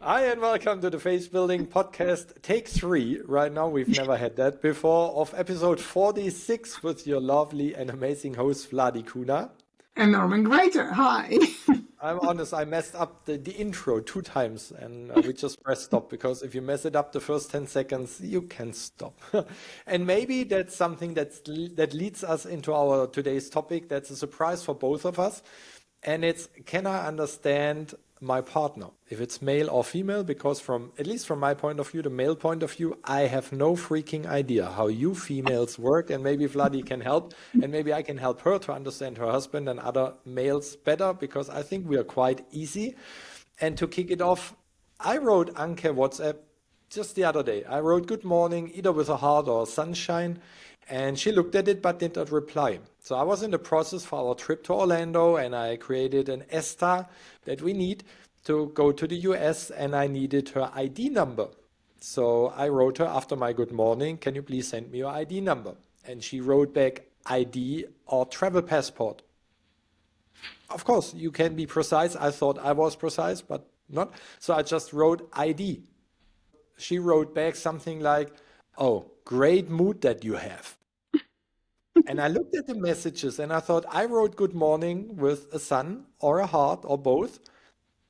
Hi, and welcome to the Face Building Podcast, take 3. Right now, we've never had that before, of episode 46 with your lovely and amazing host, Vladi Kuna. And Norman Gräter, hi. I'm honest, I messed up the intro 2 times, and we just pressed stop because if you mess it up the first 10 seconds, you can stop. And maybe that's something that leads us into our today's topic. That's a surprise for both of us. And it's, can I understand my partner, if it's male or female? Because at least from my point of view, the male point of view, I have no freaking idea how you females work, and maybe Vladi can help, and maybe I can help her to understand her husband and other males better, because I think we are quite easy. And to kick it off, I wrote Anke WhatsApp just the other day. I wrote good morning, either with a heart or sunshine, and she looked at it but did not reply. So I was in the process for our trip to Orlando, and I created an ESTA that we need to go to the US, and I needed her ID number. So I wrote her after my good morning, can you please send me your ID number? And she wrote back ID or travel passport. Of course, you can be precise. I thought I was precise, but not. So I just wrote ID. She wrote back something like, oh, great mood that you have. And I looked at the messages and I thought, I wrote good morning with a sun or a heart or both.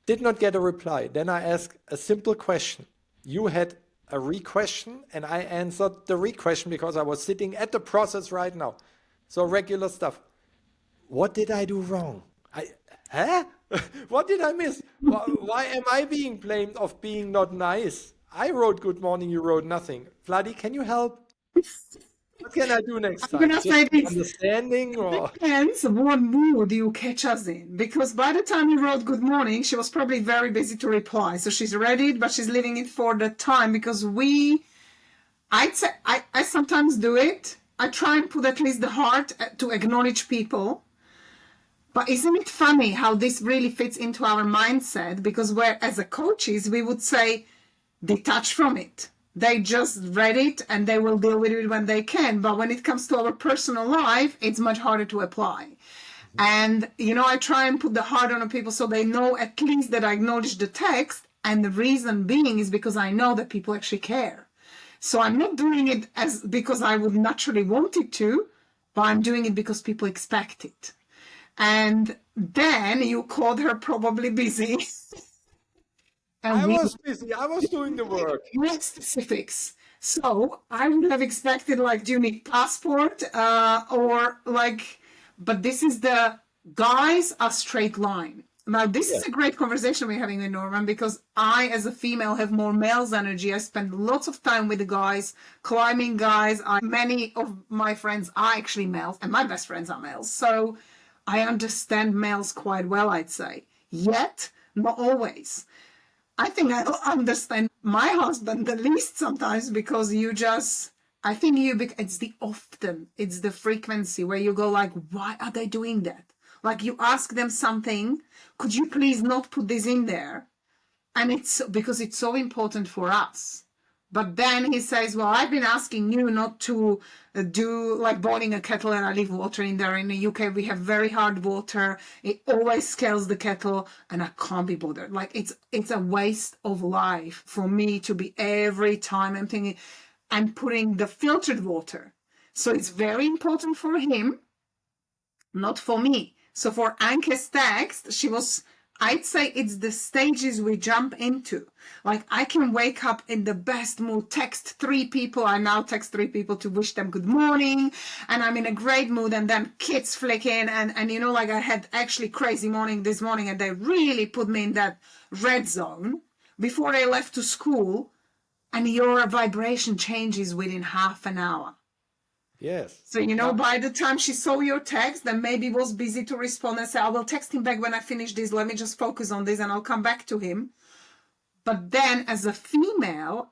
Did not get a reply. Then I asked a simple question. You had a re-question and I answered the re-question because I was sitting at the process right now. So regular stuff. What did I do wrong? What did I miss? Why am I being blamed of being not nice? I wrote good morning, you wrote nothing. Vladi, can you help? What can I do next time? I'm gonna say this. Understanding or? Depends what mood you catch us in. Because by the time you wrote good morning, she was probably very busy to reply. So she's read it, but she's leaving it for the time because I'd say I sometimes do it. I try and put at least the heart to acknowledge people. But isn't it funny how this really fits into our mindset? Because where as a coaches, we would say, detach from it. They just read it and they will deal with it when they can. But when it comes to our personal life, it's much harder to apply. And, I try and put the heart on people so they know at least that I acknowledge the text. And the reason being is because I know that people actually care. So I'm not doing it because I would naturally want it to, but I'm doing it because people expect it. And then you called her probably busy. I was busy. I was doing the work. More specifics. So I would have expected, do you need passport? But this is guys are straight line. Now, this is a great conversation we're having with Norman because I, as a female, have more male's energy. I spend lots of time with the guys, climbing guys. Many of my friends are actually males, and my best friends are males. So I understand males quite well, I'd say. Yet, not always. I think I understand my husband the least sometimes because it's the frequency where you go why are they doing that? You ask them something, could you please not put this in there? And it's because it's so important for us. But then he says, well, I've been asking you not to do boiling a kettle and I leave water in there. In the UK, we have very hard water. It always scales the kettle and I can't be bothered. It's a waste of life for me to be every time I'm thinking and putting the filtered water. So it's very important for him, not for me. So for Anke's text, I'd say it's the stages we jump into. I can wake up in the best mood, text 3 people. I now text 3 people to wish them good morning. And I'm in a great mood. And then kids flick in. And I had actually crazy morning this morning. And they really put me in that red zone before they left to school. And your vibration changes within half an hour. Yes. So, by the time she saw your text, then maybe was busy to respond and say, I will text him back when I finish this. Let me just focus on this and I'll come back to him. But then as a female,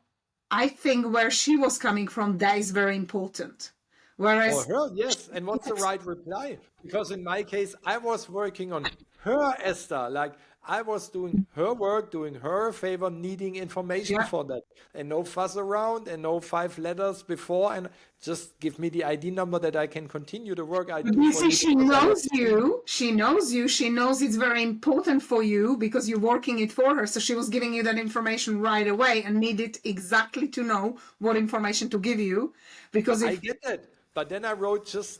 I think where she was coming from, that is very important. Whereas... For her, yes. And what's the right reply? Because in my case, I was working on her Esther. I was doing her work, doing her a favor, needing information Yeah. for that. And no fuss around and no 5 letters before. And just give me the ID number that I can continue the work I But do you for see, you she because I have knows you. She knows you. She knows it's very important for you because you're working it for her. So she was giving you that information right away and needed exactly to know what information to give you. Because I if, get that. But then I wrote just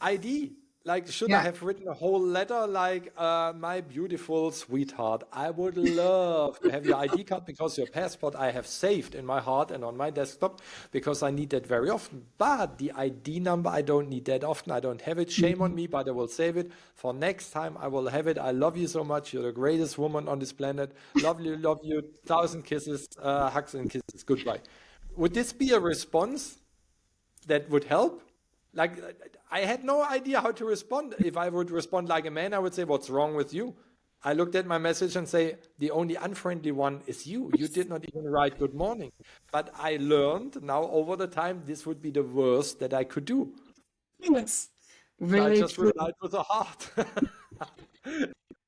ID. Like, should I yeah, have written a whole letter like, my beautiful sweetheart, I would love to have your ID card because your passport I have saved in my heart and on my desktop because I need that very often. But the ID number, I don't need that often. I don't have it. Shame on me, but I will save it. For next time, I will have it. I love you so much. You're the greatest woman on this planet. Love you. 1,000 kisses, hugs and kisses. Goodbye. Would this be a response that would help? Like, I had no idea how to respond. If I would respond like a man, I would say, "What's wrong with you?" I looked at my message and say, "The only unfriendly one is you. You did not even write good morning." But I learned now over the time this would be the worst that I could do. yes, So I very just true. replied with a heart.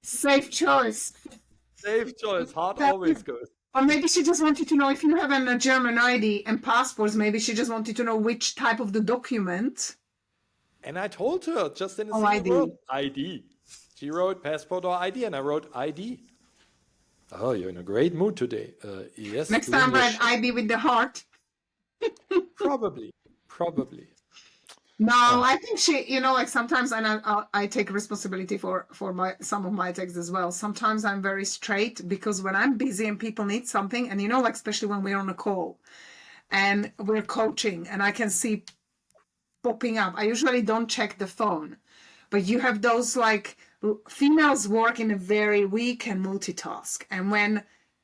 Safe choice. Safe choice. Heart That always is, goes. or maybe she just wanted to know if you have a German ID and passports. Maybe she just wanted to know which type of the document And I told her just in a or single word, ID. ID. She wrote passport or ID, and I wrote ID. Oh, you're in a great mood today. Yes, Next doing time, your write ID with the heart. probably, probably. No, Uh, I think she, like sometimes, and I take responsibility for my some of my texts as well. Sometimes I'm very straight because when I'm busy and people need something, and like especially when we're on a call and we're coaching, and I can see popping up. I usually don't check the phone, but you have those like females work in a very we can multitask, and when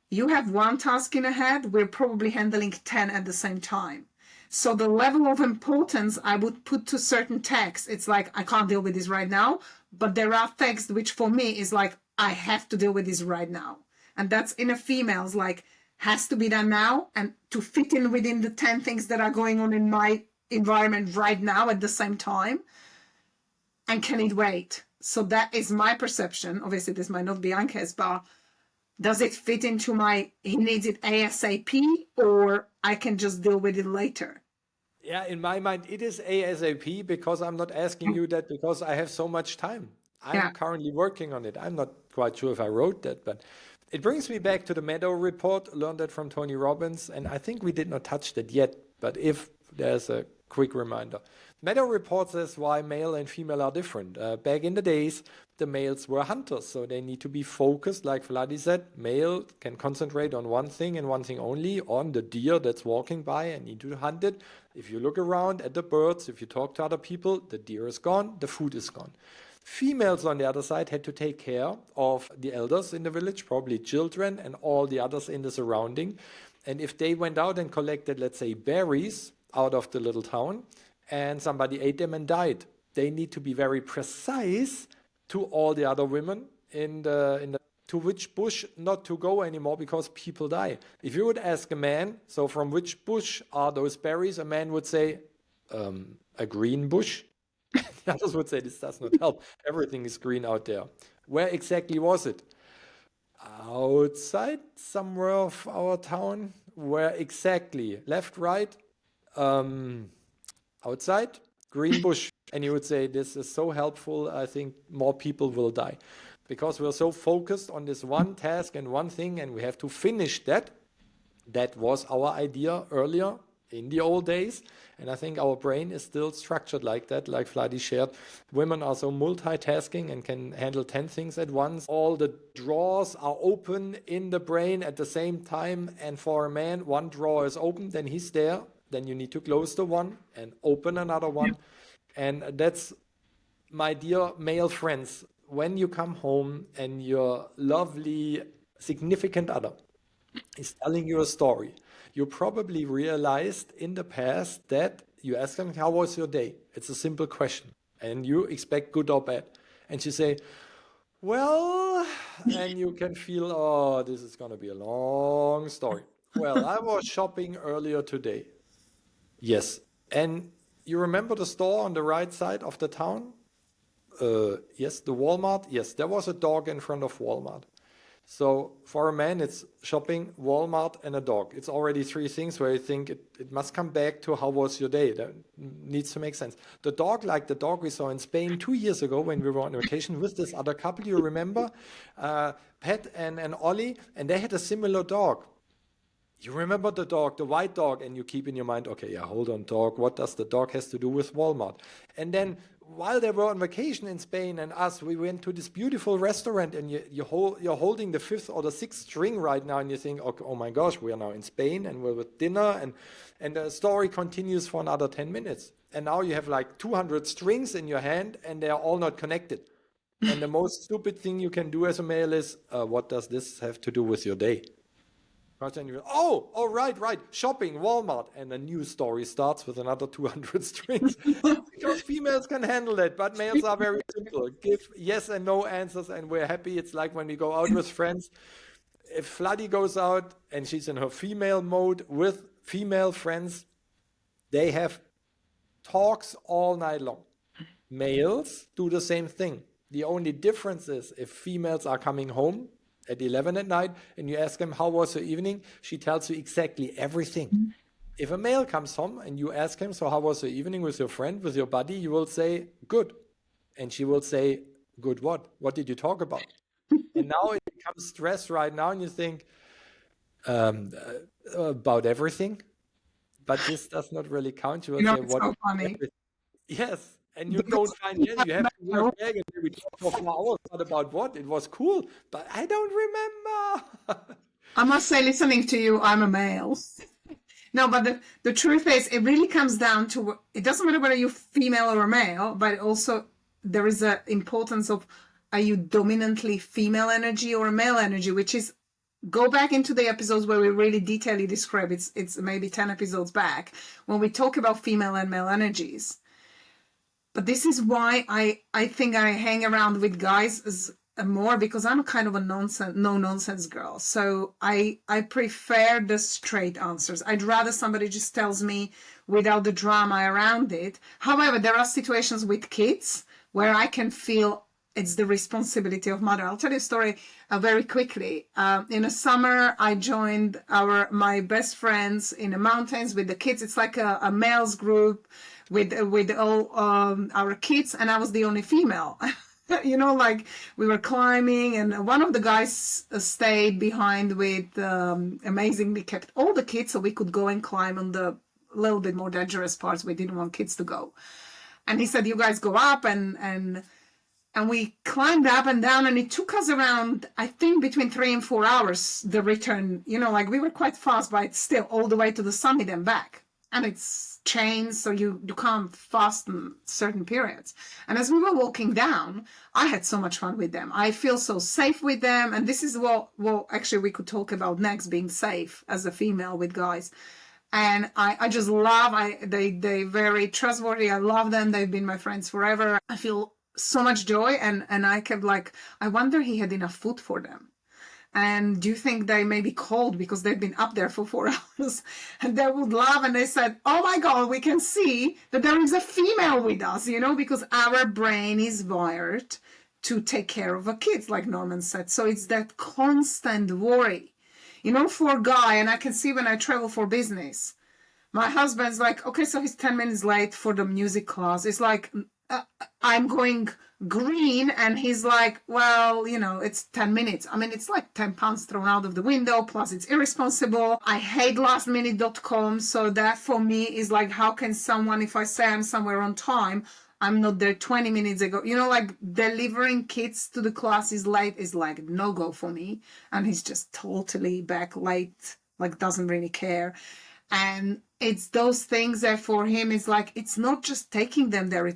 you have one task in a head, we're probably handling 10 at the same time. So the level of importance I would put to certain texts, it's like I can't deal with this right now, but there are texts which for me is like I have to deal with this right now, and that's in a female's like has to be done now and to fit in within the 10 things that are going on in my environment right now at the same time, and can it wait? So that is my perception. Obviously this might not be Anke's, but does it fit into my he needs it ASAP or I can just deal with it later? yeah, in my mind, it is ASAP because I'm not asking you that because I have so much time. I'm Yeah. currently working on it. I'm not quite sure if I wrote that, but it brings me back to the Meadow report. Learned that from Tony Robbins, and I think we did not touch that yet. But if there's a quick reminder, Meadow report says why male and female are different. Back in the days, the males were hunters, so they need to be focused. Like Vladi said, male can concentrate on one thing and one thing only, on the deer that's walking by and need to hunt it. If you look around at the birds, if you talk to other people, the deer is gone, the food is gone. Females, on the other side, had to take care of the elders in the village, probably children and all the others in the surrounding. And if they went out and collected, let's say, berries out of the little town, and somebody ate them and died, they need to be very precise to all the other women in the to which bush not to go anymore because people die. If you would ask a man, so from which bush are those berries, a man would say, a green bush. The others would say, this does not help. Everything is green out there. Where exactly was it? Outside somewhere of our town. Where exactly? Left, right? Um, outside? Green bush. And you would say, this is so helpful. I think more people will die. Because we're so focused on this one task and one thing, and we have to finish that. That was our idea earlier in the old days. And I think our brain is still structured like that, like Vladi shared. Women are so multitasking and can handle 10 things at once. All the drawers are open in the brain at the same time. And for a man, one drawer is open, then he's there. Then you need to close the one and open another one. And that's, my dear male friends, when you come home and your lovely significant other is telling you a story, you probably realized in the past that you ask them, how was your day? It's a simple question. And you expect good or bad. And she say, well, and you can feel, oh, this is going to be a long story. Well, I was shopping earlier today. Yes. And you remember the store on the right side of the town? Yes, the Walmart. Yes, there was a dog in front of Walmart. So for a man, it's shopping, Walmart, and a dog. It's already three things where you think it must come back to how was your day. That needs to make sense. The dog, like the dog we saw in Spain 2 years ago when we were on vacation with this other couple, you remember? Pat and Ollie, and they had a similar dog. You remember the dog, the white dog, and you keep in your mind, okay, yeah, hold on, dog. What does the dog has to do with Walmart? And then while they were on vacation in Spain and us, we went to this beautiful restaurant, and you're holding the fifth or the sixth string right now, and you think, okay, oh my gosh, we are now in Spain, and we're with dinner, and the story continues for another 10 minutes. And now you have like 200 strings in your hand, and they are all not connected. And the most stupid thing you can do as a male is, what does this have to do with your day? Right, and you oh, right, shopping, Walmart, and a new story starts with another 200 strings. Because females can handle it, but males are very simple. Give yes and no answers, and we're happy. It's like when we go out with friends. If Vladi goes out and she's in her female mode with female friends, they have talks all night long. Males do the same thing. The only difference is if females are coming home at 11 at night and you ask them, how was your evening? She tells you exactly everything. If a male comes home and you ask him, so how was your evening with your friend, with your buddy? You will say, good. And she will say, good what? What did you talk about? And now it becomes stress right now and you think about everything. But this does not really count. You will say, It's what? so funny. Yes. And you don't find it. You have to work back and we talk for 4 hours. What about what? It was cool, but I don't remember. I must say, listening to you, I'm a male. No, but the truth is, it really comes down to, it doesn't matter whether you're female or a male, but also there is an importance of, are you dominantly female energy or a male energy, which is, go back into the episodes where we really detailedly describe, it's maybe 10 episodes back, when we talk about female and male energies. But this is why I think I hang around with guys more, because I'm kind of a no-nonsense girl. So I prefer the straight answers. I'd rather somebody just tells me without the drama around it. However, there are situations with kids where I can feel it's the responsibility of mother. I'll tell you a story very quickly. In the summer, I joined my best friends in the mountains with the kids. It's like a males group with all our kids, and I was the only female. Like we were climbing, and one of the guys stayed behind with amazingly kept all the kids so we could go and climb on the little bit more dangerous parts we didn't want kids to go. And he said, you guys go up, and we climbed up and down, and it took us around, I think, between 3 and 4 hours, the return. Like we were quite fast, but it's still all the way to the summit and back. And it's chains, so you can't fasten certain periods. And as we were walking down, I had so much fun with them. I feel so safe with them. And this is what actually we could talk about next, being safe as a female with guys. And I just love, they're very trustworthy. I love them. They've been my friends forever. I feel so much joy. And I kept like, I wonder he had enough food for them. And do you think they may be cold because they've been up there for 4 hours? And they would laugh, and they said, oh my God, we can see that there is a female with us, because our brain is wired to take care of our kids, like Norman said. So it's that constant worry, for a guy. And I can see when I travel for business, my husband's like, okay, so he's 10 minutes late for the music class. It's like, I'm going green, and he's like, well, it's 10 minutes. I mean, it's like 10 pounds thrown out of the window, plus it's irresponsible. I hate lastminute.com. So that for me is like, how can someone, if I say I'm somewhere on time, I'm not there 20 minutes ago, like delivering kids to the class is late is like no go for me. And he's just totally back late, like doesn't really care. And it's those things that for him is like, it's not just taking them there.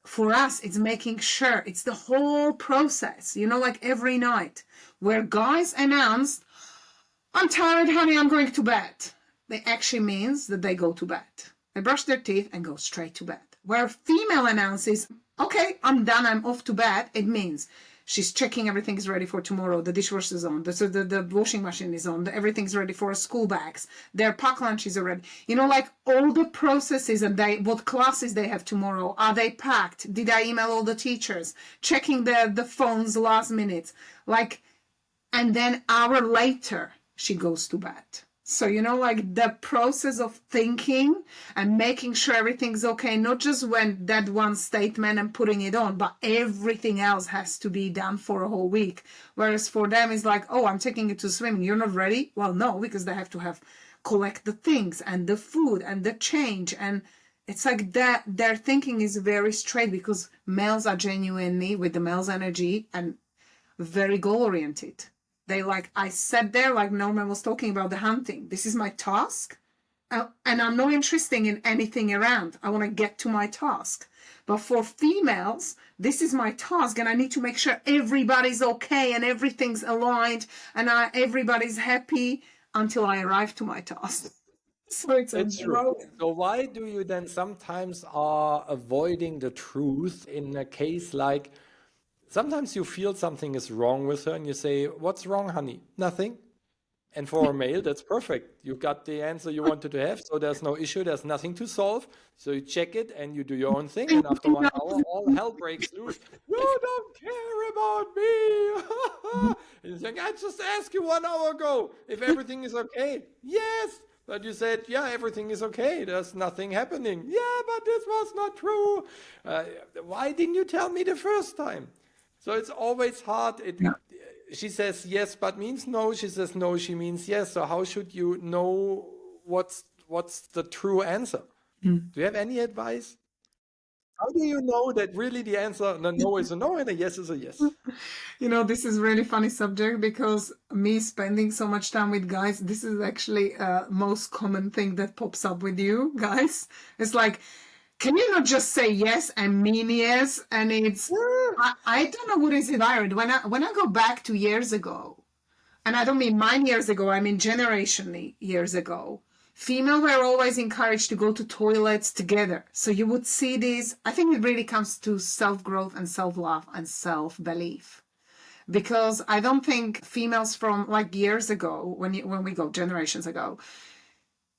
For us, it's making sure, it's the whole process, like every night where guys announce, I'm tired, honey, I'm going to bed. They actually means that they go to bed. They brush their teeth and go straight to bed. Where female announces, okay, I'm done, I'm off to bed. It means she's checking everything's ready for tomorrow. The dishwasher's on. The washing machine is on. Everything's ready for school bags. Their pack lunches are ready. Like all the processes and what classes they have tomorrow. Are they packed? Did I email all the teachers? Checking the phones last minute. Like and then hour later she goes to bed. So, like the process of thinking and making sure everything's okay, not just when that one statement and putting it on, but everything else has to be done for a whole week. Whereas for them, it's like, oh, I'm taking it to swimming. You're not ready? Well, no, because they have to collect the things and the food and the change. And it's like that their thinking is very straight, because males are genuinely, with the male's energy, and very goal oriented. They like, I sat there like Norman was talking about the hunting. This is my task. And I'm not interested in anything around. I want to get to my task. But for females, this is my task, and I need to make sure everybody's okay and everything's aligned and everybody's happy until I arrive to my task. So it's It's true. So why do you then sometimes are avoiding the truth in a case like sometimes you feel something is wrong with her and you say, "What's wrong, honey?" Nothing. And for a male, that's perfect. You got the answer you wanted to have, so there's no issue, there's nothing to solve. So you check it and you do your own thing, and after 1 hour, all hell breaks loose. You don't care about me. And you think, I just asked you 1 hour ago if everything is okay. Yes, but you said, yeah, everything is okay. There's nothing happening. Yeah, but this was not true. Why didn't you tell me the first time? So it's always hard. She says yes, but means no. She says no, she means yes. So how should you know what's the true answer? Do you have any advice? How do you know that really the answer, the no is a no and a yes is a yes? This is really funny subject, because me spending so much time with guys, this is actually most common thing that pops up with you guys. It's like, can you not just say yes and mean yes? And it's, I don't know what is it, Iron. When I go back to years ago, and I don't mean mine years ago, I mean generationally years ago, female were always encouraged to go to toilets together. So you would see this. I think it really comes to self-growth and self-love and self-belief. Because I don't think females from like years ago, when we go generations ago,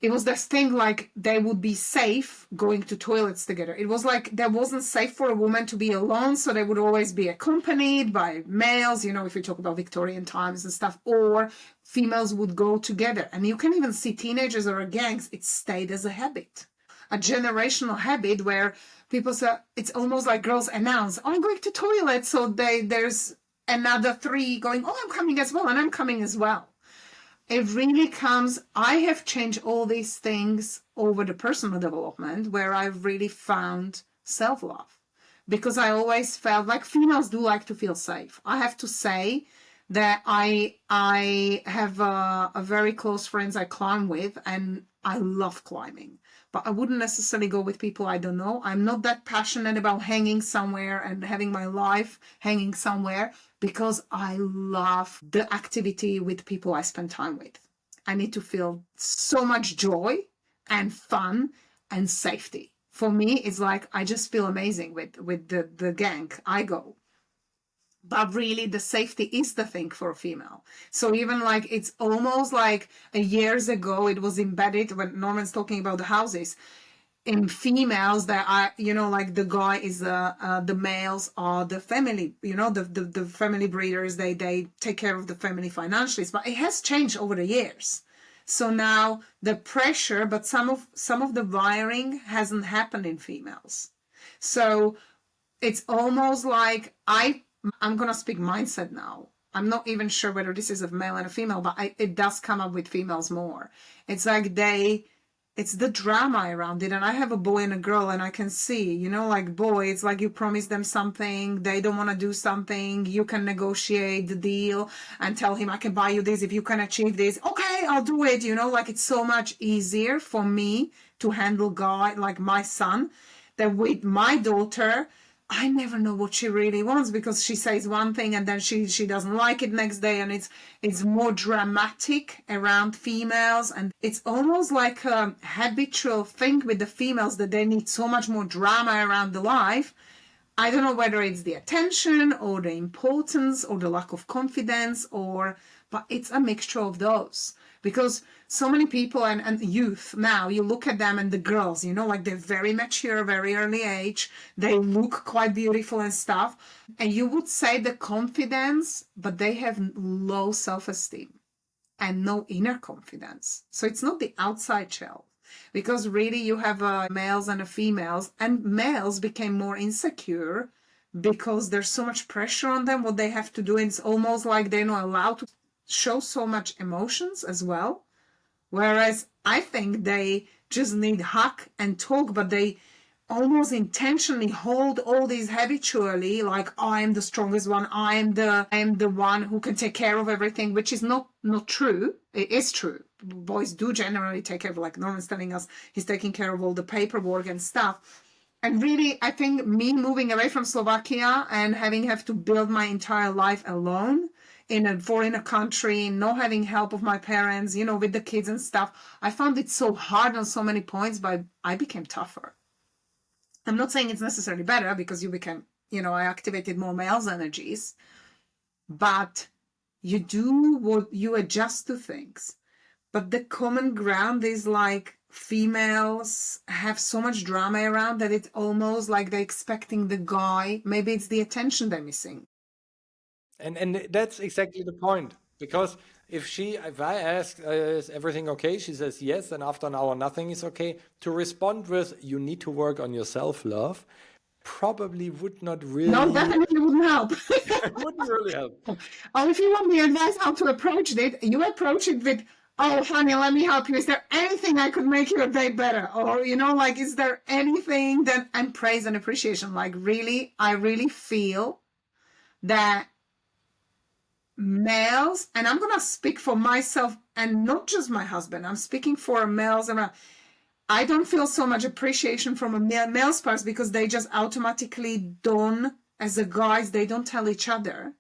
it was this thing like they would be safe going to toilets together. It was like there wasn't safe for a woman to be alone, so they would always be accompanied by males, if you talk about Victorian times and stuff, or females would go together. And you can even see teenagers or gangs, it stayed as a habit, a generational habit where people say, it's almost like girls announce, oh, I'm going to toilet, so there's another three going, oh, I'm coming as well, and I'm coming as well. It really comes, I have changed all these things over the personal development, where I've really found self-love, because I always felt like females do like to feel safe. I have to say that I have a very close friends I climb with, and I love climbing, but I wouldn't necessarily go with people I don't know. I'm not that passionate about hanging somewhere and having my life hanging somewhere, because I love the activity with people I spend time with. I need to feel so much joy and fun and safety. For me, it's like I just feel amazing with the gang I go. But really, the safety is the thing for a female. So even like, it's almost like years ago, it was embedded when Norman's talking about the houses. In females that are, like the guy is the males are the family, the family breeders, they take care of the family financially, but it has changed over the years. So now the pressure, but some of the wiring hasn't happened in females. So it's almost like I'm gonna speak mindset now. I'm not even sure whether this is a male and a female, but it does come up with females more. It's like it's the drama around it. And I have a boy and a girl, and I can see, like boy, it's like you promise them something, they don't want to do something, you can negotiate the deal and tell him, I can buy you this if you can achieve this. Okay, I'll do it. Like it's so much easier for me to handle guy like my son, that with my daughter, I never know what she really wants, because she says one thing and then she doesn't like it next day, and it's more dramatic around females, and it's almost like a habitual thing with the females that they need so much more drama around the life. I don't know whether it's the attention or the importance or the lack of confidence, or but it's a mixture of those. Because so many people and youth now, you look at them and the girls, you know, like they're very mature, very early age. They look quite beautiful and stuff. And you would say the confidence, but they have low self-esteem and no inner confidence. So it's not the outside shell. Because really you have males and females, and males became more insecure because there's so much pressure on them, what they have to do. It's almost like they're not allowed to show so much emotions as well. Whereas I think they just need hug and talk, but they almost intentionally hold all these habitually, like, oh, I'm the strongest one, I'm the one who can take care of everything, which is not true. It is true. Boys do generally take care of, like Norman's telling us, he's taking care of all the paperwork and stuff. And really, I think me moving away from Slovakia and have to build my entire life alone in a foreign country, not having help of my parents, you know, with the kids and stuff, I found it so hard on so many points, but I became tougher. I'm not saying it's necessarily better because you became, you know, I activated more male's energies, but you do what you adjust to things. But the common ground is like females have so much drama around that it's almost like they're expecting the guy. Maybe it's the attention they're missing. And that's exactly the point. Because if I ask, is everything okay? She says yes, and after an hour nothing is okay. To respond with, you need to work on your self-love, probably would not really No, definitely wouldn't help. wouldn't really help. Or if you want the advice how to approach it, you approach it with, oh, honey, let me help you. Is there anything I could make your day better? Or, you know, like, is there anything that, and praise and appreciation, like, really, I really feel that males, and I'm going to speak for myself and not just my husband, I'm speaking for males around. I don't feel so much appreciation from a male spouse because they just automatically don't, as a guys, they don't tell each other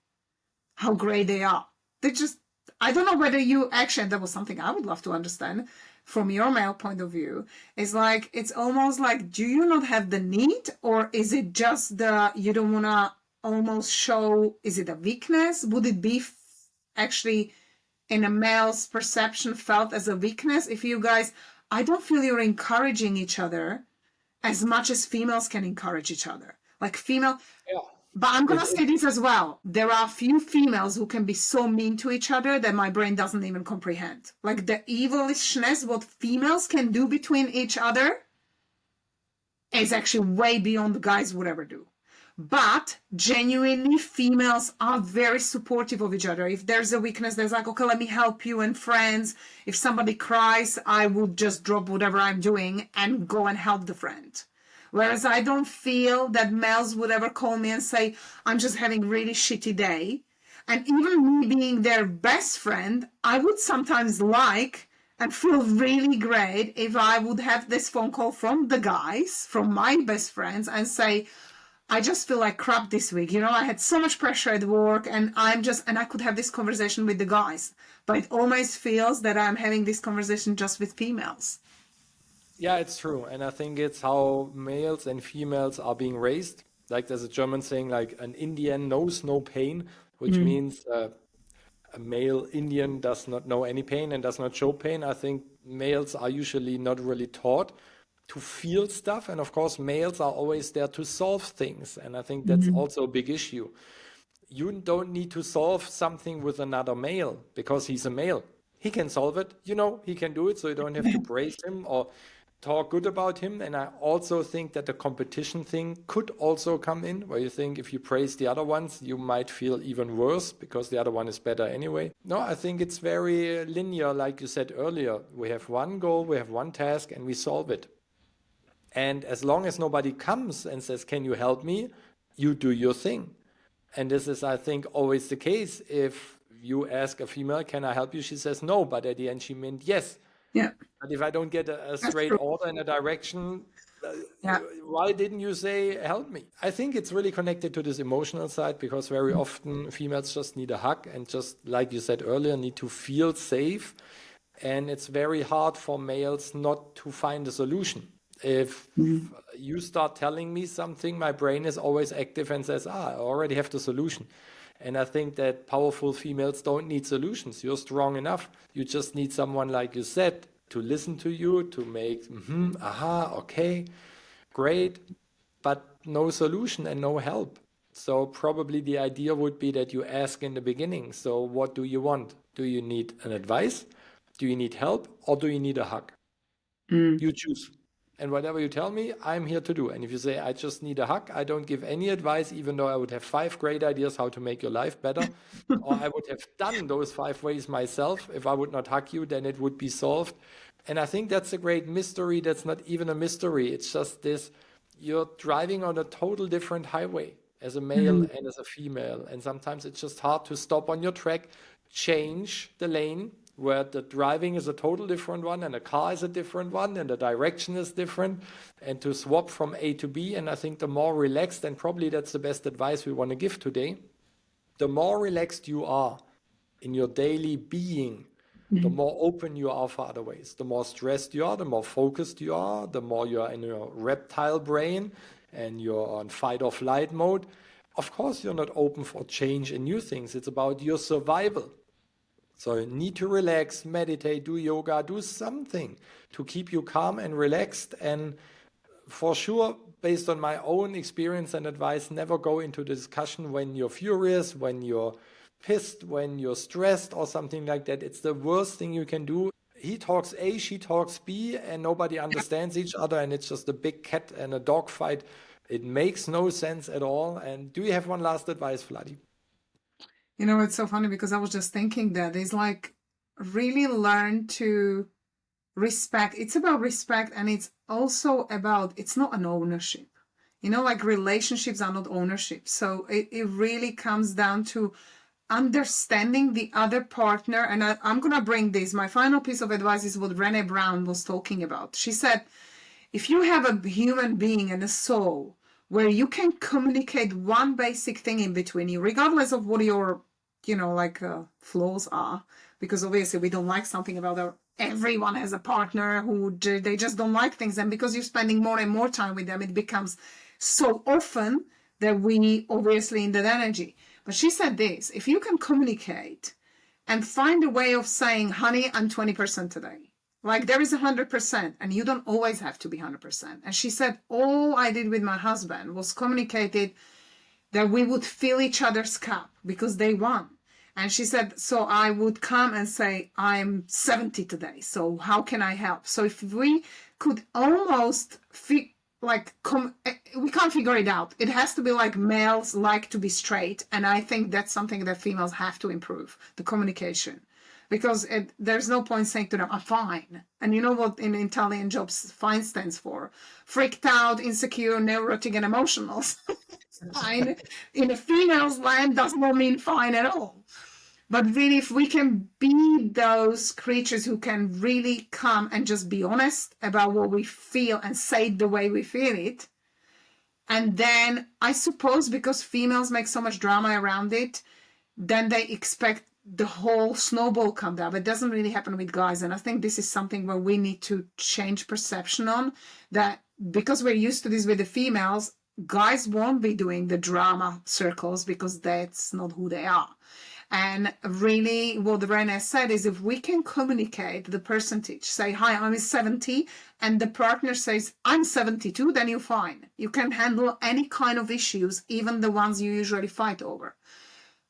how great they are. They just, I don't know whether you actually, and that was something I would love to understand from your male point of view, is like, it's almost like, do you not have the need, or is it just you don't want to almost show, is it a weakness? Would it be actually in a male's perception felt as a weakness if you guys, I don't feel you're encouraging each other as much as females can encourage each other. Like female, Yeah. but I'm going to say this as well. There are a few females who can be so mean to each other that my brain doesn't even comprehend. Like the evilishness, what females can do between each other is actually way beyond the guys would ever do. But genuinely, females are very supportive of each other. If there's a weakness, there's like, okay, let me help you, and friends. If somebody cries, I would just drop whatever I'm doing and go and help the friend. Whereas I don't feel that males would ever call me and say, I'm just having a really shitty day. And even me being their best friend, I would sometimes like and feel really great if I would have this phone call from the guys, from my best friends, and say, I just feel like crap this week. You know, I had so much pressure at work, and and I could have this conversation with the guys. But it always feels that I'm having this conversation just with females. Yeah, it's true. And I think it's how males and females are being raised. Like there's a German saying, like an Indian knows no pain, which means a male Indian does not know any pain and does not show pain. I think males are usually not really taught to feel stuff. And of course, males are always there to solve things. And I think that's also a big issue. You don't need to solve something with another male because he's a male. He can solve it, you know, he can do it. So you don't have to praise him or talk good about him. And I also think that the competition thing could also come in, where you think if you praise the other ones, you might feel even worse because the other one is better anyway. No, I think it's very linear, like you said earlier. We have one goal, we have one task, and we solve it. And as long as nobody comes and says, can you help me? You do your thing. And this is, I think, always the case. If you ask a female, can I help you? She says no, but at the end she meant yes. Yeah. But if I don't get a straight order in a direction, why didn't you say help me? I think it's really connected to this emotional side because very often females just need a hug and just, like you said earlier, need to feel safe. And it's very hard for males not to find a solution. If you start telling me something, my brain is always active and says, I already have the solution. And I think that powerful females don't need solutions. You're strong enough. You just need someone, like you said, to listen to you, to make, aha, okay, great, but no solution and no help. So probably the idea would be that you ask in the beginning, so what do you want? Do you need an advice? Do you need help? Or do you need a hug? You choose. And whatever you tell me, I'm here to do. And if you say, I just need a hug, I don't give any advice, even though I would have 5 great ideas how to make your life better, or I would have done those 5 ways myself. If I would not hug you, then it would be solved. And I think that's a great mystery. That's not even a mystery. It's just this, you're driving on a total different highway as a male and as a female. And sometimes it's just hard to stop on your track, change the lane, where the driving is a total different one and the car is a different one and the direction is different, and to swap from A to B. And I think the more relaxed, and probably that's the best advice we want to give today, the more relaxed you are in your daily being, the more open you are for other ways. The more stressed you are, the more focused you are, the more you are in your reptile brain and you're on fight or flight mode. Of course, you're not open for change and new things. It's about your survival. So you need to relax, meditate, do yoga, do something to keep you calm and relaxed. And for sure, based on my own experience and advice, never go into the discussion when you're furious, when you're pissed, when you're stressed or something like that. It's the worst thing you can do. He talks A, she talks B, and nobody understands each other, and it's just a big cat and a dog fight. It makes no sense at all. And do you have one last advice, Vladi? You know, it's so funny because I was just thinking that it's like really learn to respect. It's about respect, and it's also about, it's not an ownership. You know, like relationships are not ownership. So it really comes down to understanding the other partner. And I'm going to bring this. My final piece of advice is what Brené Brown was talking about. She said, if you have a human being and a soul where you can communicate one basic thing in between you, regardless of what your, flaws are, because obviously we don't like something about everyone has a partner who they just don't like things. And because you're spending more and more time with them, it becomes so often that we obviously in that energy. But she said this, if you can communicate and find a way of saying, honey, I'm 20% today. Like there is 100%, and you don't always have to be 100%. And she said, all I did with my husband was communicated that we would fill each other's cup because they won. And she said, so I would come and say, I'm 70 today. So how can I help? So if we could almost we can't figure it out. It has to be like males like to be straight. And I think that's something that females have to improve, the communication. Because there's no point saying to them, I'm fine. And you know what in Italian jobs fine stands for? Freaked out, insecure, neurotic, and emotional. Fine in a female's land does not mean fine at all. But really, if we can be those creatures who can really come and just be honest about what we feel and say it the way we feel it, and then I suppose because females make so much drama around it, then they expect the whole snowball come down. It doesn't really happen with guys. And I think this is something where we need to change perception on that, because we're used to this with the females, guys won't be doing the drama circles because that's not who they are. And really what René said is if we can communicate the percentage, say, hi, I'm 70, and the partner says, I'm 72, then you're fine. You can handle any kind of issues, even the ones you usually fight over.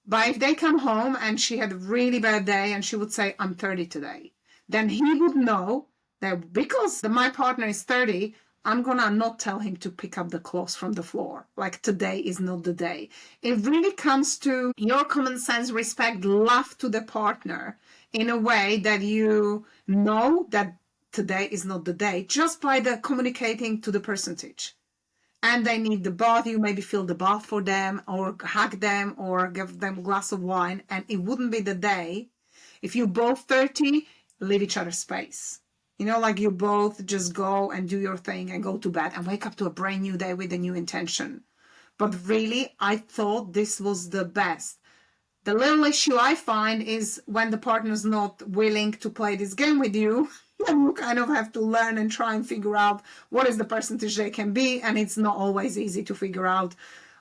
But if they come home and she had a really bad day and she would say, I'm 30 today, then he would know that because my partner is 30, I'm going to not tell him to pick up the clothes from the floor. Like today is not the day. It really comes to your common sense, respect, love to the partner in a way that you know that today is not the day, just by the communicating to the percentage. And they need the bath, you maybe fill the bath for them or hug them or give them a glass of wine. And it wouldn't be the day if you both 30, leave each other space. You know, like you both just go and do your thing and go to bed and wake up to a brand new day with a new intention. But really, I thought this was the best. The little issue I find is when the partner's not willing to play this game with you, then you kind of have to learn and try and figure out what is the percentage they can be. And it's not always easy to figure out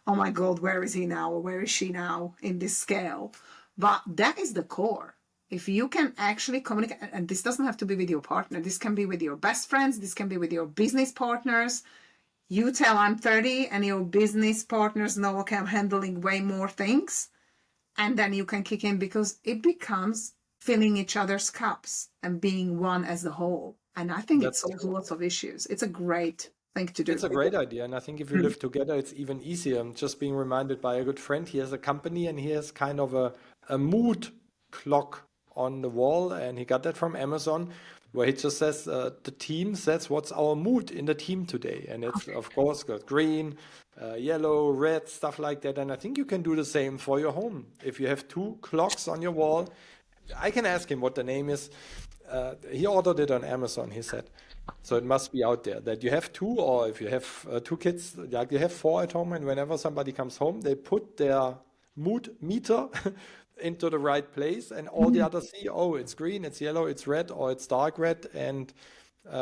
oh my God, where is he now? Or where is she now in this scale? But that is the core. If you can actually communicate, and this doesn't have to be with your partner, this can be with your best friends, this can be with your business partners. You tell I'm 30 and your business partners know, okay, I'm handling way more things. And then you can kick in, because it becomes filling each other's cups and being one as a whole. And I think it That's solves lots of issues. It's a great thing to It's do. a great idea, and I think if you Mm. live together, it's even easier. I'm just being reminded by a good friend. He has a company and he has kind of a mood clock on the wall, and he got that from Amazon, where he just says the team says what's our mood in the team today, and it's of course got green, yellow, red, stuff like that. And I think you can do the same for your home. If you have two clocks on your wall, I can ask him what the name is. He ordered it on Amazon, he said. So it must be out there that you have two, or if you have two kids, like you have four at home, and whenever somebody comes home, they put their mood meter into the right place, and all the others see, oh, it's green, it's yellow, it's red, or it's dark red, and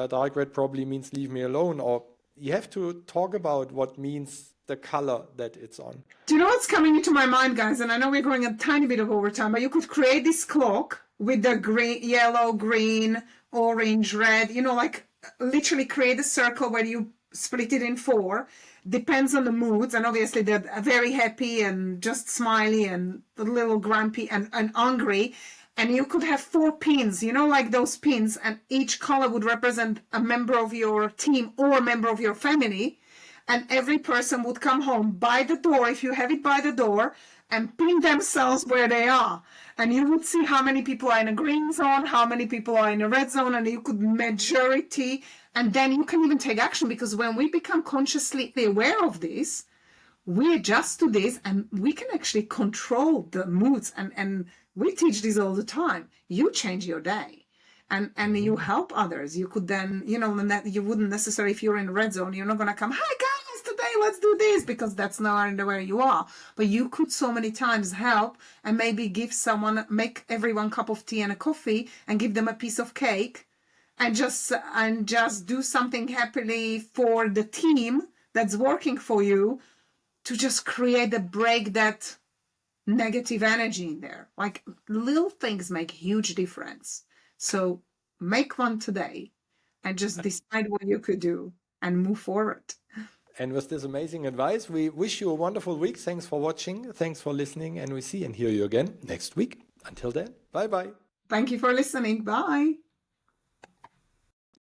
dark red probably means leave me alone. Or you have to talk about what means the color that it's on. Do you know what's coming into my mind, guys? And I know we're going a tiny bit of overtime, but you could create this clock with the green, yellow, green, orange, red, like literally create a circle where you split it in four. Depends on the moods. And obviously they're very happy and just smiley and a little grumpy and angry. And you could have four pins, like those pins, and each color would represent a member of your team or a member of your family. And every person would come home by the door, if you have it by the door, and pin themselves where they are. And you would see how many people are in a green zone, how many people are in a red zone, and you could majority, and then you can even take action, because when we become consciously aware of this, we adjust to this and we can actually control the moods. And we teach this all the time. You change your day. And you help others. You could then, you wouldn't necessarily, if you're in a red zone, you're not going to come, hi guys, today let's do this, because that's not where you are. But you could so many times help and maybe make everyone a cup of tea and a coffee and give them a piece of cake, and just do something happily for the team that's working for you, to just break that negative energy in there. Like, little things make huge difference. So make one today and just decide what you could do and move forward. And with this amazing advice, we wish you a wonderful week. Thanks for watching. Thanks for listening. And we see and hear you again next week. Until then, bye bye. Thank you for listening. Bye.